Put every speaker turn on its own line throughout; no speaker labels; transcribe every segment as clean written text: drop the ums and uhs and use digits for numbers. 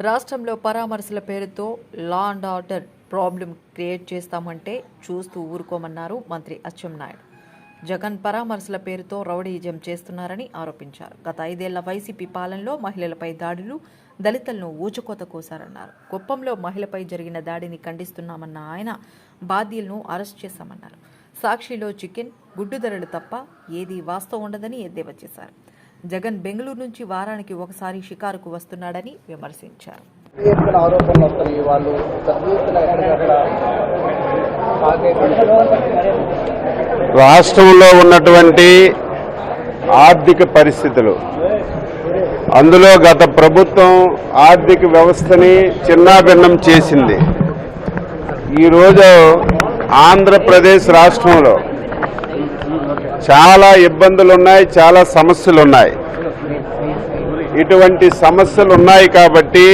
రాష్ట్రంలో పరామర్శల పేరుతో law and order problem create చేస్తామంటే చూస్తూ ఊరుకోమన్నారు మంత్రి అచ్చెన్నాయుడు. జగన్ పరామర్శల పేరుతో రౌడీయిజం చేస్తున్నారని ఆరోపించారు. గత 5 ఏళ్ల వైసీపీ పాలనలో మహిళలపై దాడులు, దళితులను ఊచకోత కోశారన్నారు. కుప్పంలో మహిళపై జరిగిన దాడిని ఖండిస్తున్నామన్న ఆయన బాధ్యులను అరెస్ట్ చేశామన్నారు. సాక్షిలో చికెన్, గుడ్డు ధరలు తప్ప ఏదీ వాస్తవం ఉండదని ఎద్దేవా చేశారు. జగన్ బెంగళూరు నుంచి వారానికి ఒకసారి షికారుకు వస్తున్నాడని విమర్శించారు.
రాష్ట్రంలో ఉన్నటువంటి ఆర్థిక పరిస్థితులు, అందులో గత ప్రభుత్వం ఆర్థిక వ్యవస్థని చిన్నాభిన్నం చేసింది. ఈరోజు ఆంధ్రప్రదేశ్ రాష్ట్రంలో చాలా ఇబ్బందులు ఉన్నాయి, చాలా సమస్యలు ఉన్నాయి. ఇటువంటి సమస్యలు ఉన్నాయి కాబట్టి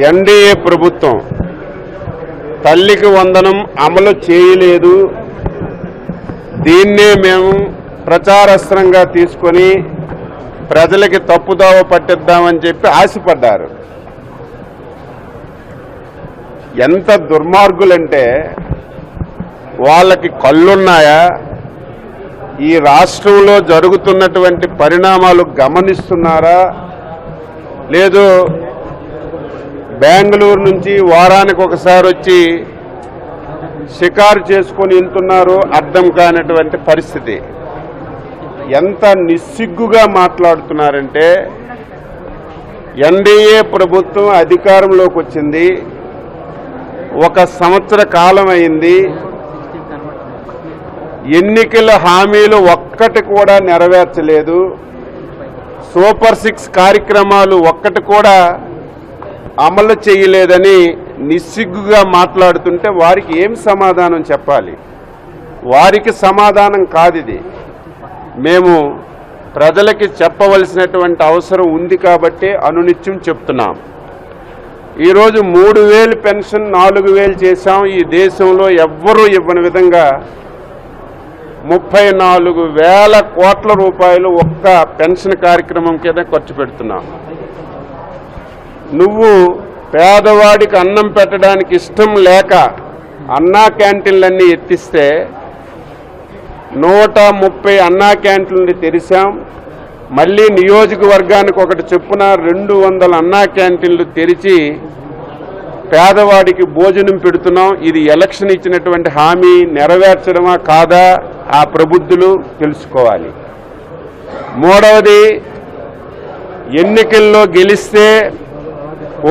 ఎన్డీఏ ప్రభుత్వం తల్లికి వందనం అమలు చేయలేదు. దీన్నే మేము ప్రచారాస్త్రంగా తీసుకొని ప్రజలకి తప్పుదోవ పట్టిద్దామని చెప్పి ఆశపడ్డారు. ఎంత దుర్మార్గులంటే వాళ్ళకి కళ్ళున్నాయా? ఈ రాష్ట్రంలో జరుగుతున్నటువంటి పరిణామాలు గమనిస్తున్నారా? లేదు బెంగళూరు నుంచి వారానికి ఒకసారి వచ్చి షికారు చేసుకొని వెళ్తున్నారు, అర్థం కానటువంటి పరిస్థితి. ఎంత నిస్సిగ్గుగా మాట్లాడుతున్నారంటే, ఎన్డీఏ ప్రభుత్వం అధికారంలోకి వచ్చింది, 1 సంవత్సర కాలం అయింది. ఎన్నికల హామీలు ఒక్కటి కూడా నెరవేర్చలేదు. సూపర్ 6 కార్యక్రమాలు ఒక్కటి కూడా అమలు చేయలేదని నిస్సిగ్గుగా మాట్లాడుతుంటే వారికి ఏం సమాధానం చెప్పాలి? వారికి సమాధానం కాదు ఇది. మేము ప్రజలకి చెప్పవలసినటువంటి అవసరం ఉంది కాబట్టి అనునిత్యం చెప్తున్నాం. ఈరోజు 3000 పెన్షన్ 4000 చేశాం. ఈ దేశంలో ఎవ్వరూ ఇవ్వని విధంగా 34,000 కోట్ల రూపాయలు ఒక్క పెన్షన్ కార్యక్రమం కింద ఖర్చు పెడుతున్నాం. నువ్వు పేదవాడికి అన్నం పెట్టడానికి ఇష్టం లేక అన్నా క్యాంటీన్లన్నీ ఎత్తిస్తే 130 అన్నా క్యాంటీన్లు తెరిచాం. మళ్ళీ నియోజకవర్గానికి ఒకటి చొప్పున 200 అన్నా క్యాంటీన్లు తెరిచి పేదవాడికి భోజనం పెడుతున్నాం. ఇది ఎలక్షన్ ఇచ్చినటువంటి హామీ నెరవేర్చడమా కాదా ఆ ప్రబుద్ధులు తెలుసుకోవాలి. మూడవది, ఎన్నికల్లో గెలిస్తే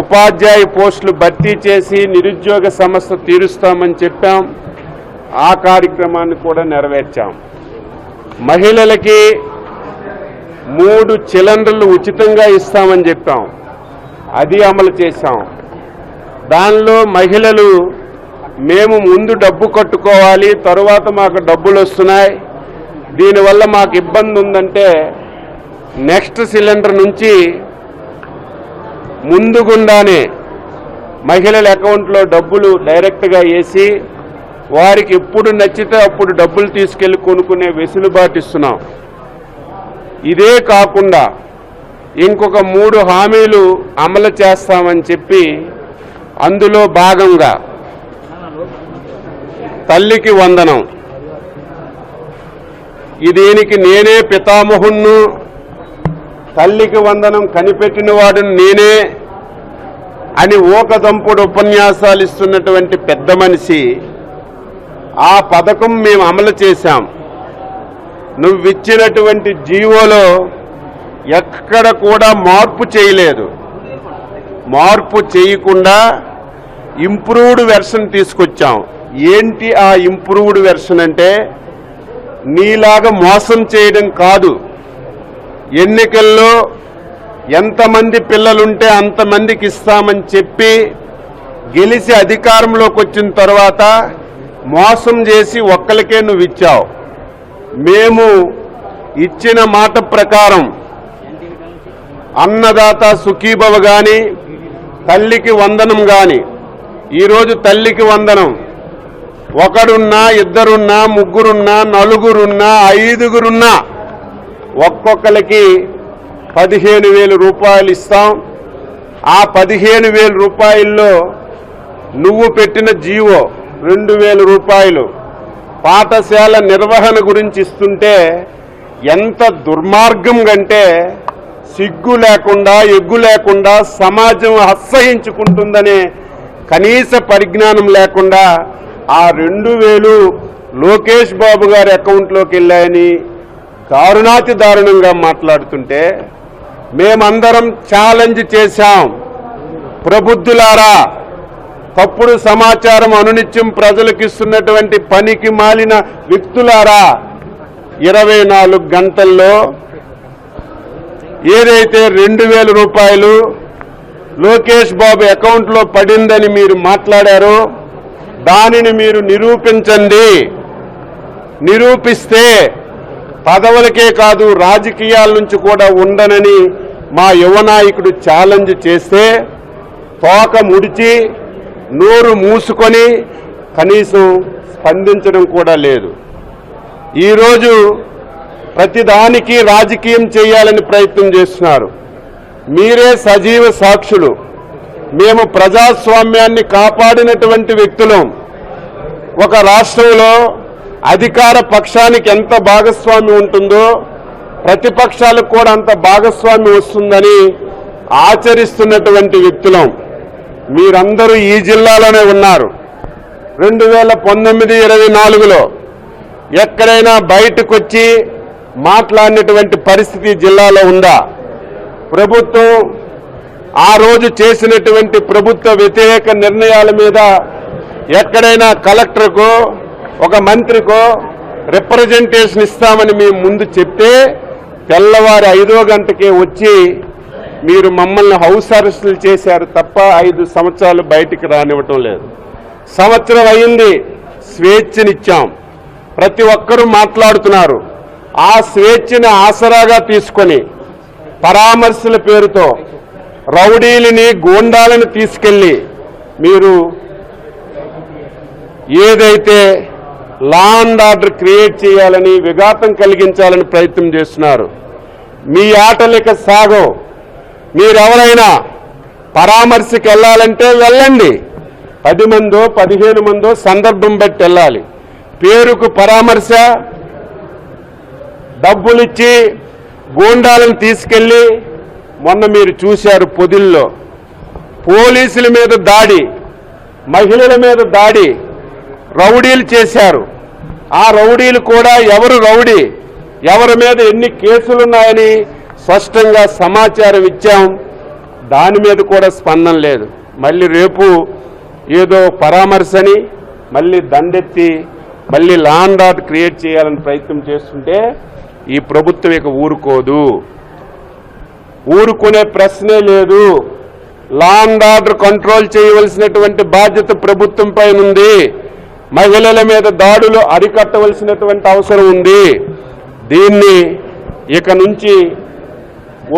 ఉపాధ్యాయ పోస్టులు భర్తీ చేసి నిరుద్యోగ సమస్య తీరుస్తామని చెప్పాం. ఆ కార్యక్రమాన్ని కూడా నెరవేర్చాం. మహిళలకి 3 సిలిండర్లు ఉచితంగా ఇస్తామని చెప్పాం. అది అమలు చేశాం. దానిలో మహిళలు మేము ముందు డబ్బు కట్టుకోవాలి, తరువాత మాకు డబ్బులు వస్తున్నాయి, దీనివల్ల మాకు ఇబ్బంది ఉందంటే నెక్స్ట్ సిలిండర్ నుంచి ముందుగుండానే మహిళల అకౌంట్లో డబ్బులు డైరెక్ట్గా వేసి వారికి ఎప్పుడు నచ్చితే అప్పుడు డబ్బులు తీసుకెళ్లి కొనుక్కునే వెసులుబాటు ఇస్తున్నాం. ఇదే కాకుండా ఇంకొక 3 హామీలు అమలు చేస్తామని చెప్పి అందులో భాగంగా తల్లికి వందనం, దీనికి నేనే పితామహుణ్ణు, తల్లికి వందనం కనిపెట్టిన వాడును నేనే అని ఊకదంపుడు ఉపన్యాసాలు ఇస్తున్నటువంటి పెద్ద మనిషి ఆ పథకం మేము అమలు చేశాం. నువ్విచ్చినటువంటి జీవోలో ఎక్కడ కూడా మార్పు చేయలేదు. మార్పు చేయకుండా ఇంప్రూవ్డ్ వెర్షన్ తీసుకొచ్చాం. ఏంటి ఆ ఇంప్రూవ్డ్ వెర్షన్ అంటే, నీలాగా మోసం చేయడం కాదు. ఎన్నికల్లో ఎంతమంది పిల్లలుంటే అంతమందికి ఇస్తామని చెప్పి గెలిచి అధికారంలోకి వచ్చిన తర్వాత మోసం చేసి ఒక్కరికే నువ్వు ఇచ్చావు. మేము ఇచ్చిన మాట ప్రకారం అన్నదాత సుఖీభవ కానీ, తల్లికి వందనం కానీ, ఈరోజు తల్లికి వందనం ఒకడున్నా, ఇద్దరున్నా, ముగ్గురున్నా, నలుగురున్నా, 5గురున్నా ఒక్కొక్కరికి 15,000 రూపాయలు ఇస్తాం. ఆ 15,000 రూపాయల్లో నువ్వు పెట్టిన జీవో 2,000 రూపాయలు పాఠశాల నిర్వహణ గురించి ఇస్తుంటే ఎంత దుర్మార్గం కంటే సిగ్గు లేకుండా ఎగ్గు లేకుండా సమాజం అసహించుకుంటుందనే కనీస పరిజ్ఞానం లేకుండా ఆ 2,000 లోకేష్ బాబు గారి అకౌంట్లోకి వెళ్ళాయని దారుణాతి దారుణంగా మాట్లాడుతుంటే మేమందరం ఛాలెంజ్ చేశాం. ప్రబుద్ధులారా, తప్పుడు సమాచారం అనునిత్యం ప్రజలకు ఇస్తున్నటువంటి పనికి మాలిన వ్యక్తులారా, 24 గంటల్లో ఏదైతే 2,000 రూపాయలు లోకేష్ బాబు అకౌంట్లో పడిందని మీరు మాట్లాడారో దానిని మీరు నిరూపించండి. నిరూపిస్తే పదవులకే కాదు రాజకీయాల నుంచి కూడా ఉండనని మా యువ నాయకుడు ఛాలెంజ్ చేస్తే తోక ముడిచి నోరు మూసుకొని కనీసం స్పందించడం కూడా లేదు. ఈరోజు ప్రతిదానికి రాజకీయం చేయాలని ప్రయత్నం చేస్తున్నారు. మీరే సజీవ సాక్షులు. మేము ప్రజాస్వామ్యాన్ని కాపాడినటువంటి వ్యక్తులం. ఒక రాష్ట్రంలో అధికార పక్షానికి ఎంత భాగస్వామ్యం ఉంటుందో ప్రతిపక్షాలకు కూడా అంత భాగస్వామ్యం వస్తుందని ఆచరిస్తున్నటువంటి వ్యక్తులం. మీరందరూ ఈ జిల్లాలోనే ఉన్నారు. 2019-24లో ఎక్కడైనా బయటకు వచ్చి మాట్లాడినటువంటి పరిస్థితి జిల్లాలో ఉందా? ప్రభుత్వం ఆ రోజు చేసినటువంటి ప్రభుత్వ వ్యతిరేక నిర్ణయాల మీద ఎక్కడైనా కలెక్టర్కో ఒక మంత్రికో రిప్రజెంటేషన్ ఇస్తామని మేము ముందు చెప్తే తెల్లవారి 5వ గంటకే వచ్చి మీరు మమ్మల్ని హౌస్ అరెస్టులు చేశారు తప్ప 5 సంవత్సరాలు బయటికి రానివ్వటం లేదు. సంవత్సరం అయింది, స్వేచ్ఛనిచ్చాం. ప్రతి ఒక్కరూ మాట్లాడుతున్నారు. ఆ స్వేచ్ఛని ఆసరాగా తీసుకొని పరామర్శల పేరుతో రౌడీలని గూండాలను తీసుకెళ్లి మీరు ఏదైతే లా అండ్ ఆర్డర్ క్రియేట్ చేయాలని విఘాతం కలిగించాలని ప్రయత్నం చేస్తున్నారు. మీ ఆటలిక సాగో. మీరెవరైనా పరామర్శకి వెళ్ళాలంటే వెళ్ళండి. 10 మందో 15 మందో సందర్భం బట్టి వెళ్ళాలి. పేరుకు పరామర్శ, డబ్బులిచ్చి గూండాలను తీసుకెళ్లి మొన్న మీరు చూశారు పొదిల్లో పోలీసుల మీద దాడి, మహిళల మీద దాడి, రౌడీలు చేశారు. ఆ రౌడీలు కూడా ఎవరు రౌడీ, ఎవరి మీద ఎన్ని కేసులున్నాయని స్పష్టంగా సమాచారం ఇచ్చాం. దాని మీద కూడా స్పందన లేదు. మళ్ళీ రేపు ఏదో పరామర్శని మళ్ళీ దండెత్తి మళ్ళీ లా అండ్ ఆర్డర్ క్రియేట్ చేయాలని ప్రయత్నం చేస్తుంటే ఈ ప్రభుత్వం ఇక ఊరుకోదు. ఊరుకునే ప్రశ్నే లేదు. లా అండ్ ఆర్డర్ కంట్రోల్ చేయవలసినటువంటి బాధ్యత ప్రభుత్వం పైన ఉంది. మహిళల మీద దాడులు అరికట్టవలసినటువంటి అవసరం ఉంది. దీన్ని ఇక నుంచి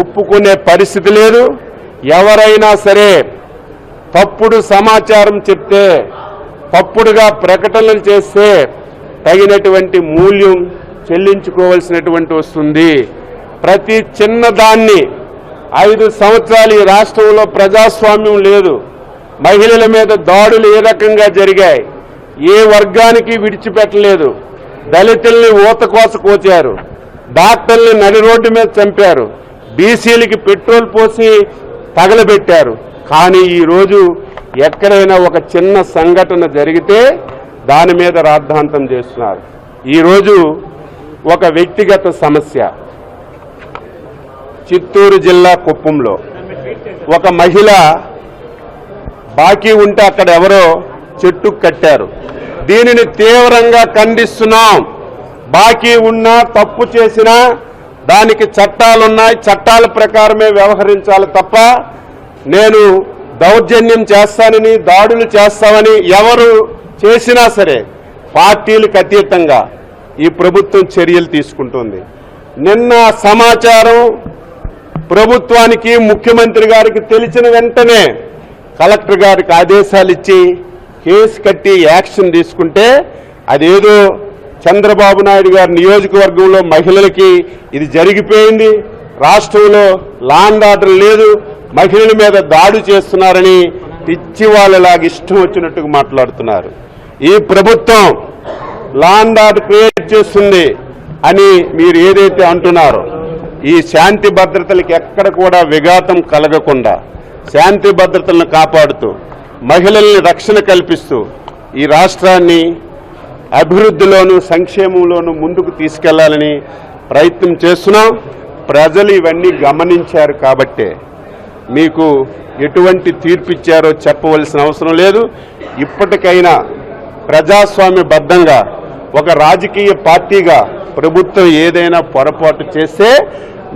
ఒప్పుకునే పరిస్థితి లేదు. ఎవరైనా సరే తప్పుడు సమాచారం చెప్తే, తప్పుడుగా ప్రకటనలు చేస్తే తగినటువంటి మూల్యం చెల్లించుకోవాల్సినటువంటి వస్తుంది. ప్రతి చిన్నదాన్ని 5 సంవత్సరాలు ఈ రాష్ట్రంలో ప్రజాస్వామ్యం లేదు. మహిళల మీద దాడులు ఏ రకంగా జరిగాయి, ఏ వర్గానికి విడిచిపెట్టలేదు. దళితుల్ని ఊతకోస కోచారు, డాక్టర్ని నడి రోడ్డు మీద చంపారు, బీసీలకి పెట్రోల్ పోసి తగలబెట్టారు. కానీ ఈరోజు ఎక్కడైనా ఒక చిన్న సంఘటన జరిగితే దాని మీద రాద్ధాంతం చేస్తున్నారు. ఈరోజు ఒక వ్యక్తిగత సమస్య, చిత్తూరు జిల్లా కుప్పంలో ఒక మహిళ బాకీ ఉంటే అక్కడ ఎవరో చెట్టు కట్టారు. దీనిని తీవ్రంగా ఖండిస్తున్నాం. బాకీ ఉన్నా తప్పు చేసినా దానికి చట్టాలున్నాయి, చట్టాల ప్రకారమే వ్యవహరించాలి తప్ప నేను దౌర్జన్యం చేస్తానని దాడులు చేస్తామని ఎవరు చేసినా సరే పార్టీలకు అతీతంగా ఈ ప్రభుత్వం చర్యలు తీసుకుంటుంది. నిన్న సమాచారం ప్రభుత్వానికి ముఖ్యమంత్రి గారికి తెలిసిన వెంటనే కలెక్టర్ గారికి ఆదేశాలు ఇచ్చి కేసు కట్టి యాక్షన్ తీసుకుంటే అదేదో చంద్రబాబు నాయుడు గారి నియోజకవర్గంలో మహిళలకి ఇది జరిగిపోయింది, రాష్ట్రంలో లా అండ్ ఆర్డర్ లేదు, మహిళల మీద దాడి చేస్తున్నారని పిచ్చి వాళ్ళలాగా ఇష్టం వచ్చినట్టుగా మాట్లాడుతున్నారు. ఈ ప్రభుత్వం లా అండ్ ఆర్డర్ క్రియేట్ చేస్తుంది అని మీరు ఏదైతే అంటున్నారో, ఈ శాంతి భద్రతలకు ఎక్కడ కూడా విఘాతం కలగకుండా శాంతి భద్రతలను కాపాడుతూ మహిళల్ని రక్షణ కల్పిస్తూ ఈ రాష్ట్రాన్ని అభివృద్ధిలోనూ సంక్షేమంలోనూ ముందుకు తీసుకెళ్లాలని ప్రయత్నం చేస్తున్నాం. ప్రజలు ఇవన్నీ గమనించారు కాబట్టే మీకు ఎటువంటి తీర్పు ఇచ్చారో చెప్పవలసిన అవసరం లేదు. ఇప్పటికైనా ప్రజాస్వామ్యబద్ధంగా ఒక రాజకీయ పార్టీగా ప్రభుత్వం ఏదైనా పొరపాటు చేస్తే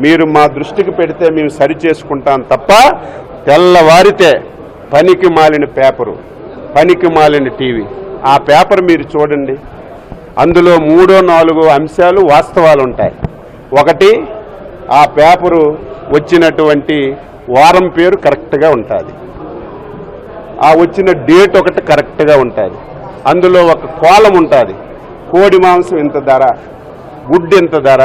మీరు మా దృష్టికి పెడితే మేము సరి చేసుకుంటాం తప్ప తెల్లవారితే పనికి మాలిన పేపరు, పనికి మాలిన టీవీ, ఆ పేపర్ మీరు చూడండి. అందులో 3-4 అంశాలు వాస్తవాలు ఉంటాయి. ఒకటి, ఆ పేపరు వచ్చినటువంటి వారం పేరు కరెక్ట్గా ఉంటుంది, ఆ వచ్చిన డేట్ ఒకటి కరెక్ట్గా ఉంటుంది. అందులో ఒక కోలం ఉంటుంది, కోడి మాంసం ఇంత ధర, గుడ్డు ఇంత ధర,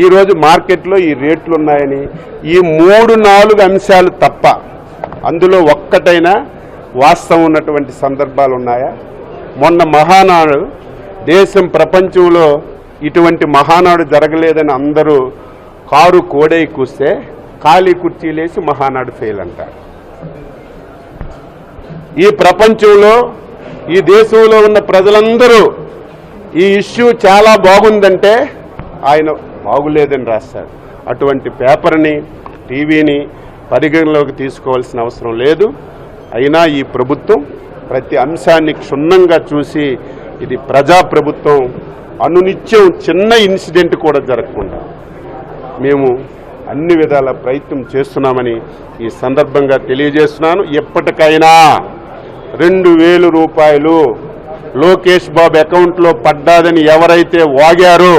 ఈరోజు మార్కెట్లో ఈ రేట్లు ఉన్నాయని. ఈ 3-4 అంశాలు తప్ప అందులో ఒక్కటైనా వాస్తవం ఉన్నటువంటి సందర్భాలు ఉన్నాయా? మొన్న మహానాడు, దేశం ప్రపంచంలో ఇటువంటి మహానాడు జరగలేదని అందరూ కారు కోడై కూస్తే ఖాళీ కుర్చీలేసి మహానాడు ఫెయిల్ అంటారు. ఈ ప్రపంచంలో ఈ దేశంలో ఉన్న ప్రజలందరూ ఈ ఇష్యూ చాలా బాగుందంటే ఆయన బాగులేదని రాస్తారు. అటువంటి పేపర్ని, టీవీని పరిగణలోకి తీసుకోవాల్సిన అవసరం లేదు. అయినా ఈ ప్రభుత్వం ప్రతి అంశాన్ని క్షుణ్ణంగా చూసి, ఇది ప్రజాప్రభుత్వం, అనునిత్యం చిన్న ఇన్సిడెంట్ కూడా జరగకుండా మేము అన్ని విధాల ప్రయత్నం చేస్తున్నామని ఈ సందర్భంగా తెలియజేస్తున్నాను. ఎప్పటికైనా 2000 రూపాయలు లోకేష్ బాబు అకౌంట్లో పడ్డాదని ఎవరైతే వాగారో